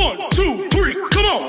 1, 2, 3, come on!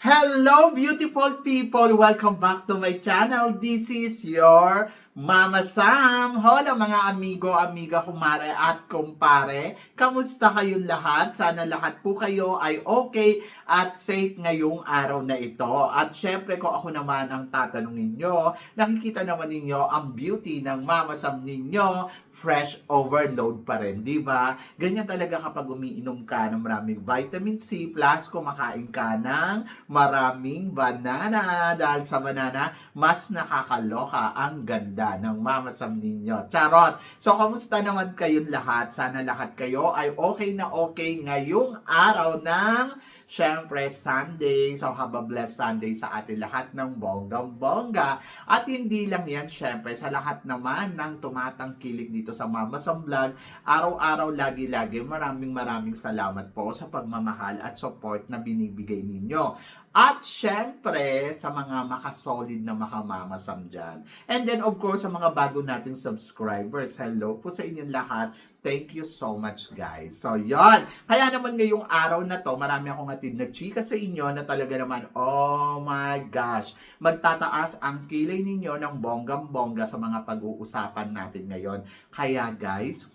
Hello beautiful people! Welcome back to my channel. This is your Mama Sam. Hola mga amigo, amiga, kumare at kumpare. Kamusta kayong lahat? Sana lahat po kayo ay okay at safe ngayong araw na ito. At syempre kung ako naman ang tatanungin nyo, nakikita naman ninyo ang beauty ng Mama Sam ninyo. Fresh overload pa rin, di ba? Ganyan talaga kapag umiinom ka ng maraming vitamin C plus kumakain ka ng maraming banana. Dahil sa banana, mas nakakaloka ang ganda ng Mama Sam ninyo. Charot! So, kamusta naman kayong lahat? Sana lahat kayo ay okay na okay ngayong araw ng syempre, Sunday. So, have a blessed Sunday sa atin lahat ng bonggang-bongga. At hindi lang yan, syempre, sa lahat naman ng tumatangkilik dito sa Mama Sam Vlog, araw-araw, lagi-lagi, maraming salamat po sa pagmamahal at support na binibigay ninyo. At syempre, sa mga makasolid na Mama Sam dyan. And then, of course, sa mga bago nating subscribers, hello po sa inyong lahat. Thank you so much, guys. So, yon. Kaya naman ngayong araw na to, marami akong hatid na chika sa inyo na talaga naman, oh my gosh, magtataas ang kilay ninyo ng bonggang-bongga sa mga pag-uusapan natin ngayon. Kaya, guys,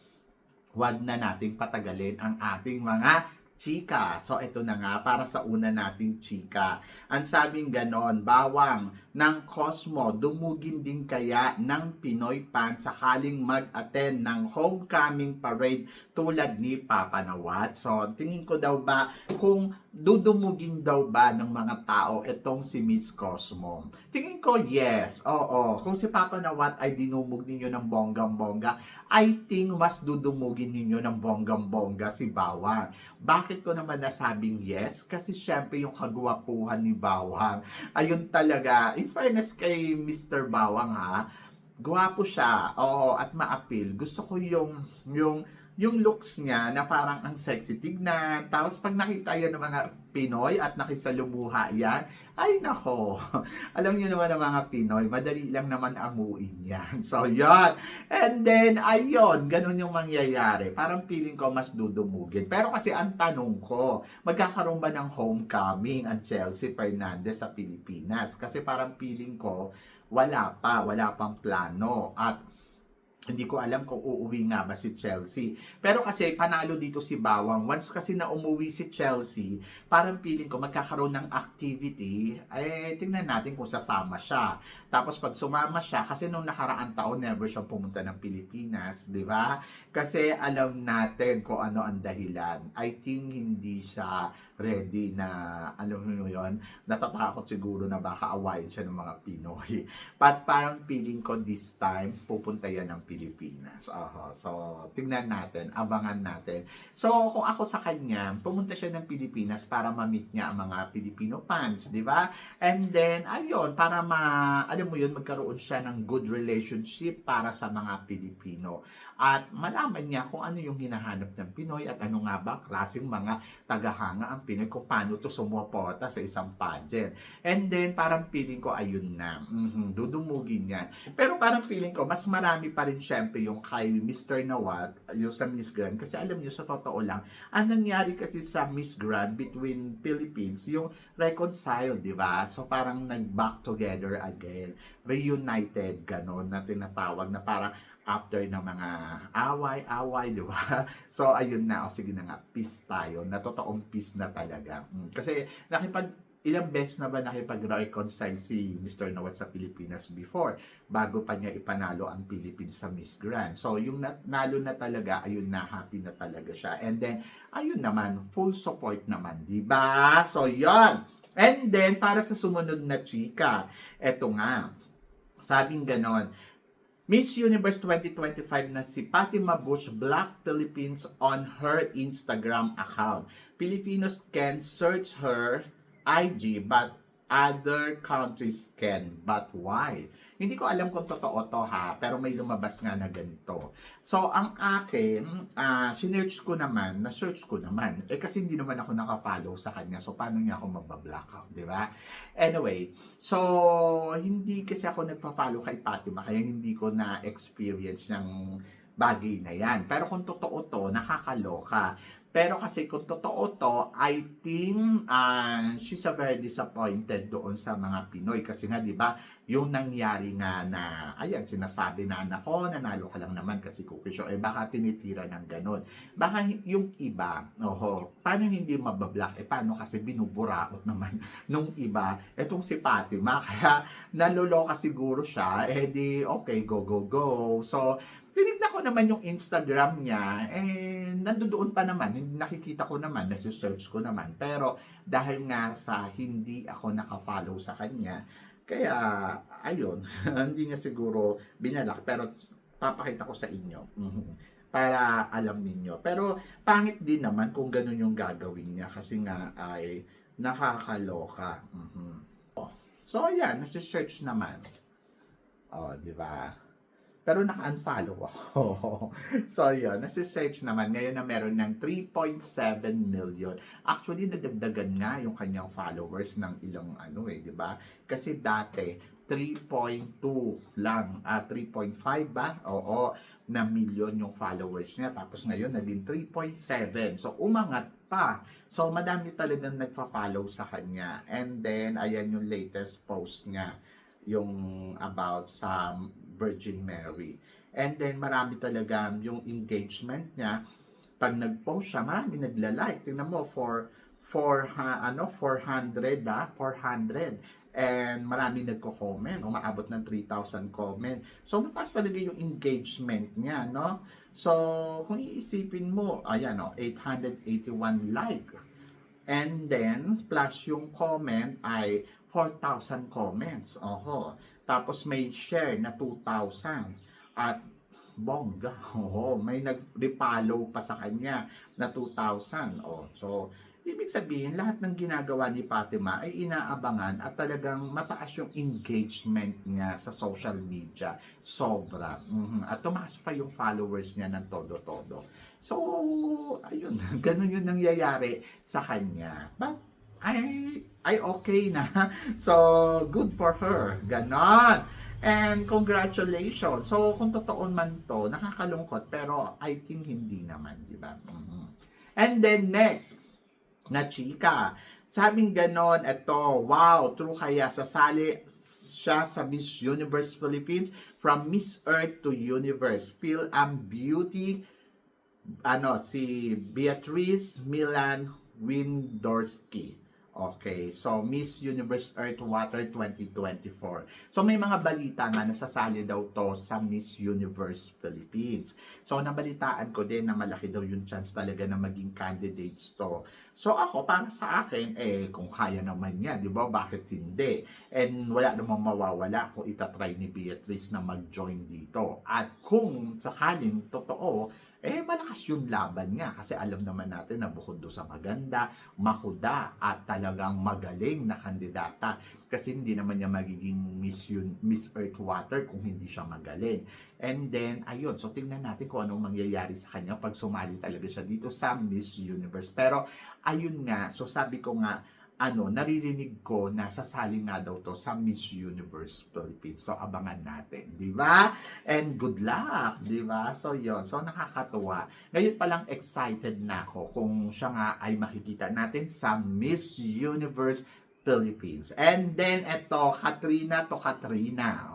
wag na nating patagalin ang ating mga chika. So, ito na nga, para sa una nating chika. Ang sabing ganon, bawang ng Cosmo, dumugin din kaya ng Pinoy Pan sakaling mag-attend ng homecoming parade tulad ni Papa Nawat. So, tingin ko daw ba kung dudumugin daw ba ng mga tao itong si Miss Cosmo? Tingin ko, yes. Oo. Kung si Papa Nawat ay dinumog ninyo ng bonggang-bongga, I think mas dudumugin ninyo ng bonggang-bongga si Bawang. Bakit ko naman nasabing yes? Kasi syempre yung kagwapuhan ni Bawang. Ayun talaga. In fairness kay Mr. Bawang ha, gwapo siya. Oo, at ma-appeal. Gusto ko yung looks niya na parang ang sexy tignan. Tapos pag nakita yan ng mga Pinoy at nakisalumuha yan, ay nako. Alam niyo naman ang mga Pinoy, madali lang naman amuin yan. So, yon. And then, ayun, ganun yung mangyayari. Parang feeling ko mas dudumugin. Pero kasi ang tanong ko, magkakaroon ba ng homecoming ang Chelsea Fernandez sa Pilipinas? Kasi parang feeling ko, wala pang plano. At hindi ko alam kung uuwi nga ba si Chelsea. Pero kasi panalo dito si Bawang. Once kasi na umuwi si Chelsea, parang feeling ko magkakaroon ng activity. Tingnan natin kung sasama siya. Tapos pag sumama siya, kasi nung nakaraang taon, never siya pumunta ng Pilipinas, di ba? Kasi alam natin kung ano ang dahilan. I think hindi siya ready na, alam mo yun, natatakot siguro na baka awayin siya ng mga Pinoy. But parang feeling ko this time, pupunta yan ng Pilipinas. So, tingnan natin, abangan natin. So, kung ako sa kanya, pumunta siya ng Pilipinas para ma-meet niya ang mga Filipino fans, di ba? And then, ayun, para alam mo yun, magkaroon siya ng good relationship para sa mga Pilipino. At malaman niya kung ano yung hinahanap ng Pinoy at ano nga ba klaseng mga tagahanga ang Pinoy kung paano to sumuporta sa isang pageant. And then, parang feeling ko, ayun na, dudumugin yan. Pero parang feeling ko, mas marami pa rin syempre yung kay Mr. Nawat, yung sa Miss Grand. Kasi alam niyo, sa totoo lang, ang nangyari kasi sa Miss Grand between Philippines, yung reconcile, di ba? So, parang nag-back together again. Reunited, ganon, na tinatawag na parang after ng mga away, di ba? So, ayun na. O, sige na nga, peace tayo. Na totoong peace na talaga. Kasi, ilang beses na ba nakipag-reconcile si Mr. Nawat sa Pilipinas before, bago pa niya ipanalo ang Philippines sa Miss Grand. So, yung nalo na talaga, ayun na, happy na talaga siya. And then, ayun naman, full support naman, di ba? So, yon. And then, para sa sumunod na chika, eto nga, sabing ganon, Miss Universe 2025 na si Fatima Bush Black Philippines on her Instagram account. Filipinos can search her IG but other countries can, but why? Hindi ko alam kung totoo to ha, pero may lumabas nga na ganito. So, ang akin, na-search ko naman. Kasi hindi naman ako naka-follow sa kanya. So, paano niya ako mabablock out, di ba? Anyway, so, hindi kasi ako nagpa-follow kay Fatima, kaya hindi ko na-experience ng bagay na yan. Pero kung totoo to, nakakaloka. Pero kasi kung totoo to, I think she's a very disappointed doon sa mga Pinoy. Kasi nga, di ba, yung nangyari nga na, ayan, sinasabi na, nako, nanalo ka lang naman kasi cookie show. Baka tinitira ng ganun. Baka yung iba, paano hindi mabablock? Paano kasi binuburaot naman nung iba? Etong si Fatima, kaya naluloka siguro siya, di, okay, go, go, go. So, tinignan ko naman yung Instagram niya, nandoon pa naman, nakikita ko naman, nasi-search ko naman. Pero dahil nga sa hindi ako naka-follow sa kanya, kaya ayun, hindi niya siguro binalak. Pero papakita ko sa inyo, para alam ninyo. Pero pangit din naman kung ganun yung gagawin niya, kasi nga ay nakakaloka. So ayan, nasi-search naman. Di ba? Pero naka-unfollow ako. So, yun. Nasi-search naman. Ngayon na meron ng 3.7 million. Actually, nadagdagan nga yung kanyang followers ng ilang di ba? Kasi dati, 3.2 lang. 3.5 ba? Oo, na million yung followers niya. Tapos ngayon, naging 3.7. So, umangat pa. So, madami talagang nagfa-follow sa kanya. And then, ayan yung latest post niya. Yung about sa Virgin Mary. And then, marami talaga yung engagement niya. Pag nag-post siya, marami nagla-like. Tingnan mo, 400. And marami nagko-comment. Umaabot ng 3,000 comment. So, mataas talaga yung engagement niya, no? So, kung iisipin mo, ayan, 881 like. And then, plus yung comment ay 4,000 comments. Tapos may share na 2,000. At bongga. May nag-repollow pa sa kanya na 2,000. So, ibig sabihin, lahat ng ginagawa ni Fatima ay inaabangan at talagang mataas yung engagement niya sa social media. Sobra. At tumaas pa yung followers niya ng todo-todo. So, ayun. Ganun yung nangyayari sa kanya. But, ay okay na. So, good for her. Ganon. And congratulations. So, kung totoo man to, nakakalungkot. Pero, I think hindi naman, di ba? And then, next, na chika. Sabing ganon, eto, wow, true kaya sasali siya sa Miss Universe Philippines from Miss Earth to Universe. Feel ang beauty, si Beatrice Milan Windorski. Okay, so Miss Universe Earth Water 2024. So may mga balita nga nasasali daw to sa Miss Universe Philippines. So nabalitaan ko din na malaki daw yung chance talaga na maging candidates to. So ako, para sa akin, kung kaya naman niya, di ba, bakit hindi? And wala namang mawawala kung itatry ni Beatrice na mag-join dito. At kung sakaling totoo, malakas yung laban niya kasi alam naman natin na bukod doon sa maganda, makuda at talagang magaling na kandidata kasi hindi naman niya magiging Miss Earth Water kung hindi siya magaling. And then, ayun, so tingnan natin kung anong mangyayari sa kanya pag sumali talaga siya dito sa Miss Universe. Pero, ayun nga, so sabi ko nga, naririnig ko na sasali nga daw to sa Miss Universe Philippines. So, abangan natin, di ba? And good luck, di ba? So, yun. So, nakakatuwa. Ngayon palang excited na ako kung siya nga ay makikita natin sa Miss Universe Philippines. And then, eto, Katrina to Katrina.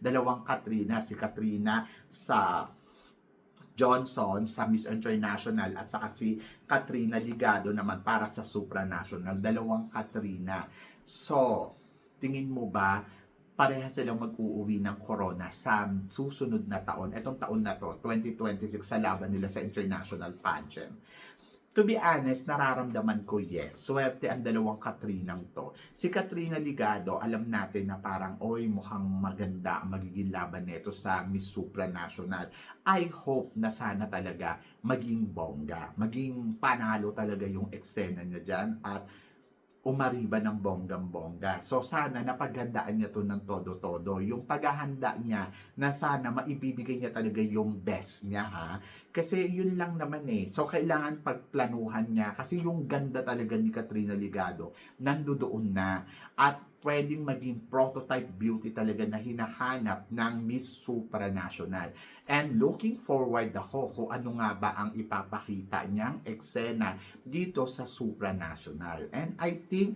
Dalawang Katrina. Si Katrina sa Johnson sa Miss International at saka si Katrina Ligado naman para sa supranational. Dalawang Katrina. So, tingin mo ba parehas silang mag-uuwi ng corona sa susunod na taon? Etong taon na to, 2026, sa laban nila sa international pageant. To be honest, nararamdaman ko yes. Swerte ang dalawang Katrinang to. Si Katrina Ligado, alam natin na parang, mukhang maganda ang magiging laban nito sa Miss Supranational. I hope na sana talaga maging bongga. Maging panalo talaga yung eksena niya dyan. At umariba ng bonggang-bongga. So sana napaghandaan niya to ng todo-todo. Yung paghahanda niya na sana maibibigay niya talaga yung best niya, ha. Kasi yun lang naman eh. So kailangan pagplanuhan niya kasi yung ganda talaga ni Katrina Ligado nandoon na at pwedeng maging prototype beauty talaga na hinahanap ng Miss Supranational. And looking forward ako kung ano nga ba ang ipapakita niyang eksena dito sa Supranational. And I think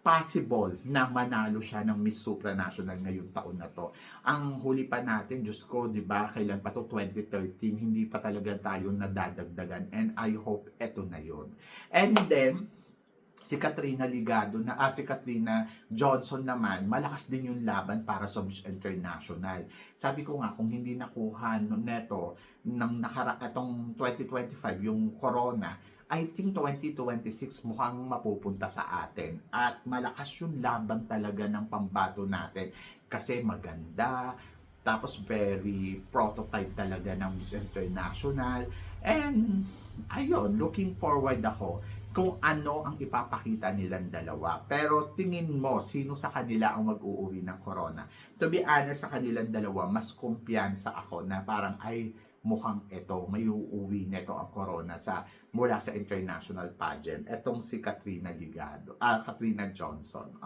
possible na manalo siya ng Miss Supranational ngayong taon na to. Ang huli pa natin, Diyos ko, di ba, kailan pa to 2013, hindi pa talaga tayo nadadagdagan. And I hope eto na yon. And then, si Katrina Ligado si Katrina Johnson naman, malakas din yung laban para sa Miss International. Sabi ko nga, kung hindi nakuha neto ng itong 2025, yung corona, I think 2026 mukhang mapupunta sa atin. At malakas yung laban talaga ng pambato natin. Kasi maganda, tapos very prototype talaga ng Miss International. And ayun, looking forward ako kung ano ang ipapakita nilang dalawa. Pero tingin mo, sino sa kanila ang mag-uuwi ng corona? To be honest, sa kanilang dalawa, mas kumpiyansa ako na parang ay mukhang ito, may uuwi nito ang corona mula sa international pageant. Etong si Katrina Ligado, Katrina Johnson.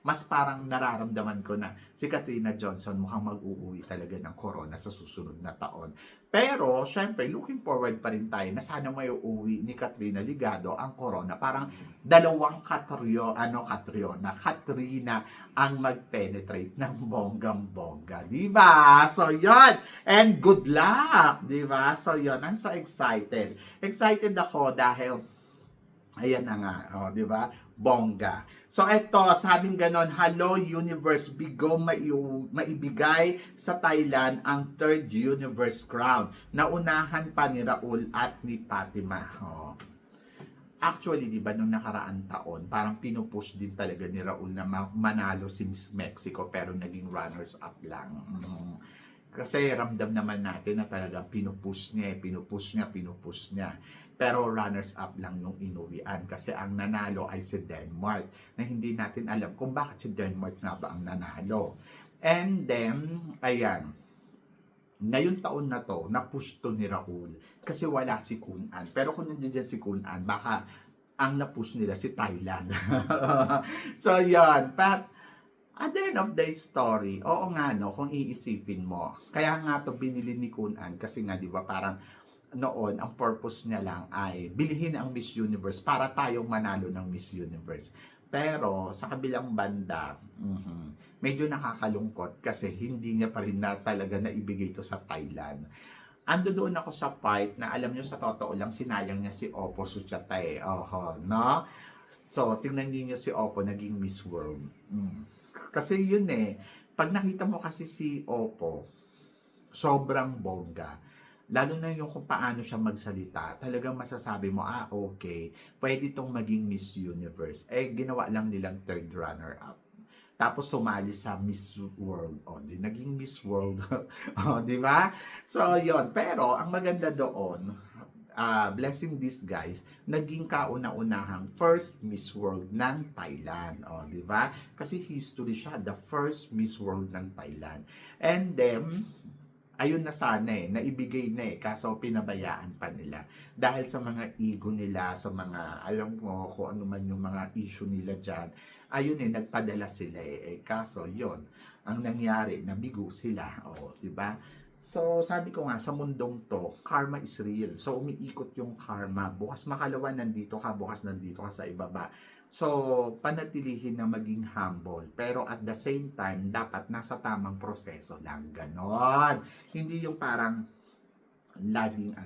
Mas parang nararamdaman ko na si Katrina Johnson mukhang mag-uuwi talaga ng corona sa susunod na taon. Pero, syempre, looking forward pa rin tayo na sana may uuwi ni Katrina Ligado ang corona. Parang dalawang Katrina ang mag-penetrate ng bonggang-bongga. Diba? So, yon. And good luck! Diba? So, yon. I'm so excited. Excited ako dahil ayan na nga, diba? Bongga. So, eto, sabing ganon, hello Universe, bigo maibigay sa Thailand ang third Universe crown. Naunahan pa ni Raul at ni Fatima. Actually, di ba, nung nakaraan taon, parang pinupush din talaga ni Raul na manalo si Miss Mexico pero naging runners-up lang. Kasi ramdam naman natin na talagang pinupush niya. Pero runners-up lang nung inuwian. Kasi ang nanalo ay si Denmark. Na hindi natin alam kung bakit si Denmark nga ba ang nanalo. And then, ayan. Ngayong taon na to, napush to ni Raul. Kasi wala si Kunan. Pero kung nandiyan si Kunan, baka ang napush nila si Thailand. So, yan. But, at the end of the story, oo nga, no, kung iisipin mo. Kaya nga to binili ni Kunan. Kasi nga, di ba, parang noon, ang purpose niya lang ay bilhin ang Miss Universe para tayong manalo ng Miss Universe. Pero sa kabilang banda, medyo nakakalungkot kasi hindi niya pa rin na talaga naibigay ito sa Thailand. Ando doon ako sa part na alam niyo sa totoo lang sinayang niya si Oppo Suchatae. No? So, tingnan niyo si Oppo naging Miss World. Kasi yun pag nakita mo kasi si Oppo, sobrang bongga. Lalo na yung kung paano siya magsalita, talagang masasabi mo, okay, pwede itong maging Miss Universe. Ginawa lang nilang third runner-up. Tapos sumali sa Miss World. Naging Miss World. Di ba? So, yon. Pero, ang maganda doon, blessing these guys, naging kauna-unahang first Miss World ng Thailand. Di ba? Kasi history siya, the first Miss World ng Thailand. And then, ayun na sana naibigay na kaso pinabayaan pa nila. Dahil sa mga ego nila, sa mga, alam mo, kung ano man yung mga issue nila dyan, ayun nagpadala sila kaso yon ang nangyari, nabigo sila. Diba? So, sabi ko nga, sa mundong to, karma is real. So, umiikot yung karma. Bukas makalawa, nandito ka, bukas nandito ka sa ibaba. So, panatilihin na maging humble. Pero at the same time, dapat nasa tamang proseso lang. Ganon. Hindi yung parang laging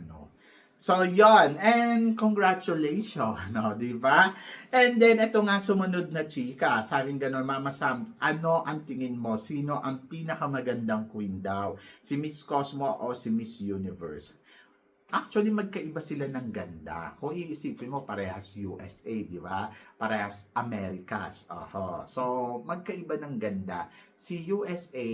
So, yon. And congratulations. Di ba? And then, ito nga sumunod na chika. Sabing ganon, Mama Sam, ano ang tingin mo? Sino ang pinakamagandang queen daw? Si Miss Cosmo o si Miss Universe? Actually, magkaiba sila ng ganda. Kung iisipin mo, parehas USA, di ba? Parehas Americas. So, magkaiba ng ganda. Si USA,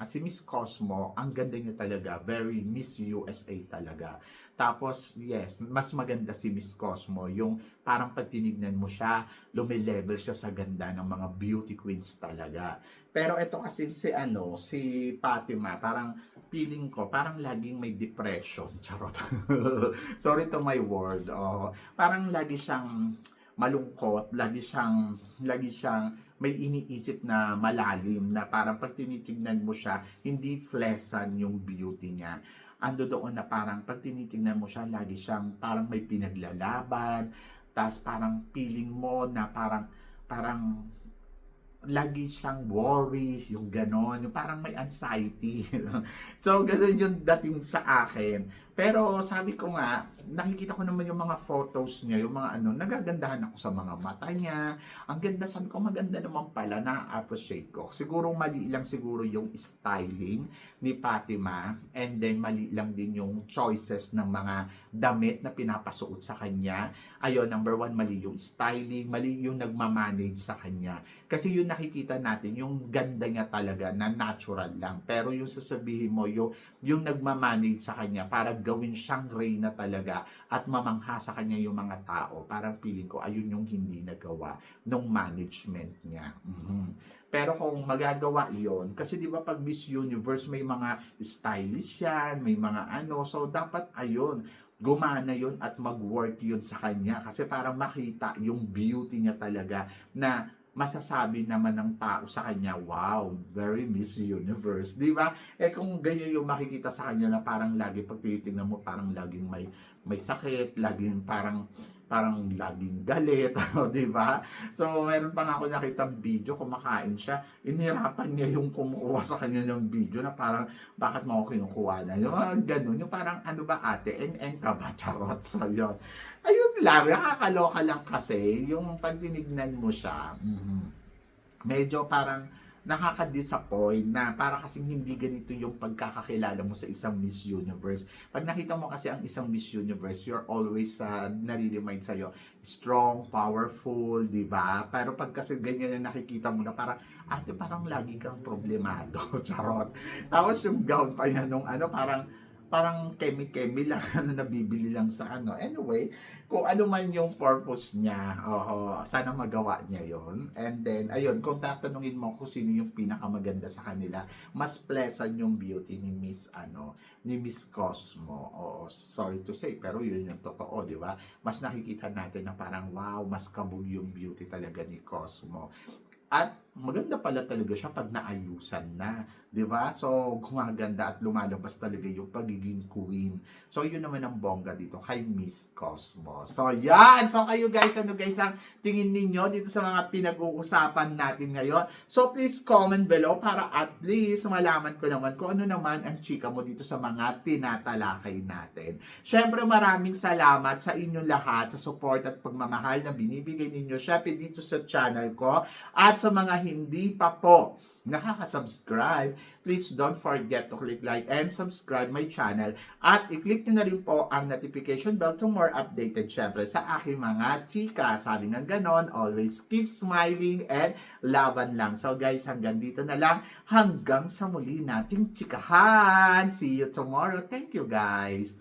si Miss Cosmo, ang ganda niya talaga. Very Miss USA talaga. Tapos, yes, mas maganda si Miss Cosmo. Yung parang pag tinignan mo siya, lumilevel siya sa ganda ng mga beauty queens talaga. Pero ito kasi si Fatima, parang feeling ko, parang laging may depression. Charot. Sorry to my word. Parang lagi siyang malungkot, lagi siyang may iniisip na malalim na parang pag tinitingnan mo siya, hindi pleasant yung beauty niya. Ando doon na parang pag tinitingnan mo siya, lagi siyang parang may pinaglalaban, tapos parang feeling mo na parang lagi siyang worry, yung ganon, yung parang may anxiety. So, ganon yung dating sa akin. Pero sabi ko nga, nakikita ko naman yung mga photos niya, yung mga nagagandahan ako sa mga mata niya. Ang ganda, sabi ko, maganda naman pala, na-appreciate ko. Siguro mali lang siguro yung styling ni Fatima, and then mali lang din yung choices ng mga damit na pinapasuot sa kanya. Ayun, number one, mali yung styling, mali yung nagmamanage sa kanya. Kasi yung nakikita natin, yung ganda niya talaga na natural lang. Pero yung sasabihin mo, yung nagmamanage sa kanya para gawin siyang reyna talaga at mamangha sa kanya yung mga tao. Parang feeling ko, ayun yung hindi nagawa nung management niya. Pero kung magagawa yon, kasi di ba pag Miss Universe may mga stylish yan, may mga so dapat ayun, gumana yun at mag-work yun sa kanya kasi parang makita yung beauty niya talaga na masasabi naman ng tao sa kanya, wow, very Miss Universe, di ba? Kung ganyan yung makikita sa kanya na parang lagi pag tinitingnan mo, parang laging may sakit, laging parang laging galit, di ba? So, meron pa nga ako nakitang video, kumakain siya, inihirapan niya yung kumukuha sa kanya ng video na parang, bakit mo ako kinukuha na? Yung mga ganun, yung parang, ano ba ate, ka ba? Charot. So, yun. Ayun lang, nakakaloka lang kasi, yung pag tinignan mo siya, medyo parang, nakaka-disappoint na para kasing hindi ganito yung pagkakakilala mo sa isang Miss Universe. Pag nakita mo kasi ang isang Miss Universe, you're always nare-remind sa'yo, strong, powerful, di ba? Pero pag kasi ganyan na nakikita mo na parang, ate, parang lagi kang problemado. Charot. Tapos yung gown pa niya nung parang kemi-kemi lang nabibili lang sa Anyway, kung ano man yung purpose niya, sana magawa niya yon. And then, ayun, kung tatanungin mo kung sino yung pinakamaganda sa kanila, mas pleasant yung beauty ni Miss Cosmo. Sorry to say, pero yun yung totoo, di ba? Mas nakikita natin na parang, wow, mas kabog yung beauty talaga ni Cosmo. At maganda pala talaga siya pag naayusan na, 'di ba? So gumaganda at lumalabas talaga yung pagiging queen. So yun naman ang bongga dito kay Miss Cosmo. So yan. So kayo guys, ano guys ang tingin ninyo dito sa mga pinag-uusapan natin ngayon? So please comment below para at least malaman ko naman kung ano naman ang chika mo dito sa mga tinatalakay natin. Syempre maraming salamat sa inyong lahat sa support at pagmamahal na binibigay ninyo syempre dito sa channel ko. At sa mga hindi pa po nakaka-subscribe, please don't forget to click like and subscribe my channel at i-click nyo na rin po ang notification bell to more updated syempre sa aking mga chika. Sabi nga ganon, always keep smiling and laban lang. So guys, hanggang dito na lang. Hanggang sa muli nating chikahan. See you tomorrow. Thank you guys.